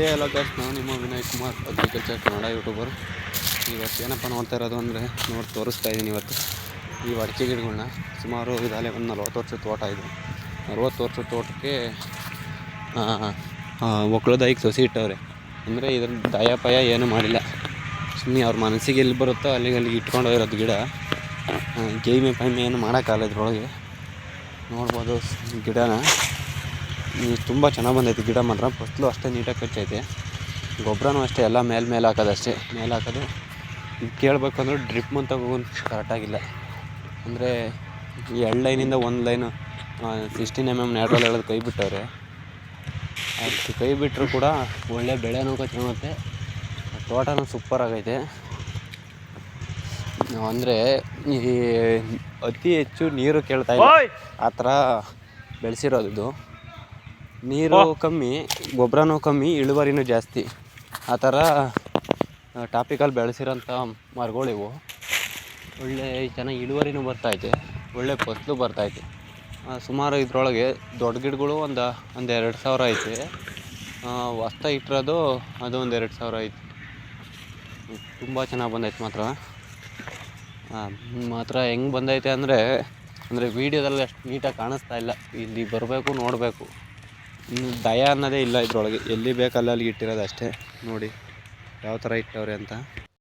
ಎಲ್ಲ ಗೈಸ್, ನಾವು ನಿಮ್ಮ ವಿನಯ್ ಕುಮಾರ್ ಅಗ್ರಿಕಲ್ಚರ್ ಕನ್ನಡ ಯೂಟ್ಯೂಬರ್. ಇವತ್ತು ಏನಪ್ಪ ನೋಡ್ತಾ ಇರೋದು ಅಂದರೆ ತೋರಿಸ್ತಾ ಇದ್ದೀನಿ. ಇವತ್ತು ಈ ಅಡಿಕೆ ಗಿಡಗಳನ್ನ ಸುಮಾರು ಇದಾಗಲೇ ಒಂದು 40 ವರ್ಷದ ತೋಟ ಇದು. 60 ವರ್ಷದ ತೋಟಕ್ಕೆ ಒಕ್ಕಲದಾಯಿಗೆ ಸಸಿ ಇಟ್ಟವ್ರೆ. ಅಂದರೆ ಇದ್ರ ದಯಾಪಯ ಏನೂ ಮಾಡಿಲ್ಲ, ಸುಮ್ಮನೆ ಅವ್ರ ಮನಸ್ಸಿಗೆ ಎಲ್ಲಿ ಬರುತ್ತೋ ಅಲ್ಲಿಗೆ ಇಟ್ಕೊಂಡು ಹೋಗಿರೋದು ಗಿಡ. ಗೇಮೆ ಪೈಮೆ ಏನು ಮಾಡೋಕ್ಕಾಗಲ್ಲ ಇದ್ರೊಳಗೆ. ನೋಡ್ಬೋದು ಗಿಡನ ತುಂಬ ಚೆನ್ನಾಗಿ ಬಂದೈತೆ ಗಿಡ ಮಾತ್ರ. ಫಸ್ಲು ಅಷ್ಟೇ ನೀಟಾಗಿ ಕಚ್ಚೈತೆ. ಗೊಬ್ಬರನೂ ಅಷ್ಟೇ ಎಲ್ಲ ಮೇಲೆ ಹಾಕೋದಷ್ಟೇ. ಮೇಲೆ ಹಾಕೋದು ಕೇಳಬೇಕು ಅಂದ್ರೆ ಡ್ರಿಪ್ ಅಂತ ಕರೆಕ್ಟಾಗಿಲ್ಲ. ಅಂದರೆ 2 ಲೈನಿಂದ 1 ಲೈನು 16 mm ನ್ಯಾಟ್ರಲ್ ಹೇಳೋದು ಕೈ ಬಿಟ್ಟವ್ರೆ. ಅದು ಕೈ ಬಿಟ್ಟರು ಕೂಡ ಒಳ್ಳೆ ಬೆಳೆನೂ ಚೆನ್ನಾಗುತ್ತೆ, ತೋಟನೂ ಸೂಪರ್ ಆಗೈತೆ. ಅಂದರೆ ಈ ಅತಿ ಹೆಚ್ಚು ನೀರು ಕೇಳ್ತಾ ಇಲ್ಲ, ಆ ಥರ ಬೆಳೆಸಿರೋದು. ನೀರು ಕಮ್ಮಿ, ಗೊಬ್ಬರನೂ ಕಮ್ಮಿ, ಇಳುವರಿನೂ ಜಾಸ್ತಿ, ಆ ಥರ ಟಾಪಿಕಲ್ಲಿ ಬೆಳೆಸಿರೋಂಥ ಮರಗಳಿವು. ಒಳ್ಳೆ ಚೆನ್ನಾಗಿ ಇಳುವರಿನೂ ಬರ್ತೈತೆ, ಒಳ್ಳೆ ಫಸಲು ಬರ್ತೈತೆ. ಸುಮಾರು ಇದರೊಳಗೆ ದೊಡ್ಡ ಗಿಡಗಳು ಒಂದು 2,000 ಐತೆ. ಹೊಸ್ದಾಗಿ ಇಟ್ಟಿರೋದು ಅದು ಒಂದು 2,000 ಐತೆ. ತುಂಬ ಚೆನ್ನಾಗಿ ಬಂದೈತೆ ಮಾತ್ರ ಹೆಂಗೆ ಬಂದೈತೆ ಅಂದರೆ ವೀಡಿಯೋದಲ್ಲಿ ಅಷ್ಟು ನೀಟಾಗಿ ಕಾಣಿಸ್ತಾ ಇಲ್ಲ. ಇಲ್ಲಿ ಬರಬೇಕು, ನೋಡಬೇಕು. ದಯ ಅನ್ನೋದೇ ಇಲ್ಲ ಇದ್ರೊಳಗೆ. ಎಲ್ಲಿ ಬೇಕಲ್ಲಿ ಇಟ್ಟಿರೋದು ಅಷ್ಟೇ. ನೋಡಿ ಯಾವ ಥರ ಇಟ್ಟವ್ರೆ ಅಂತ.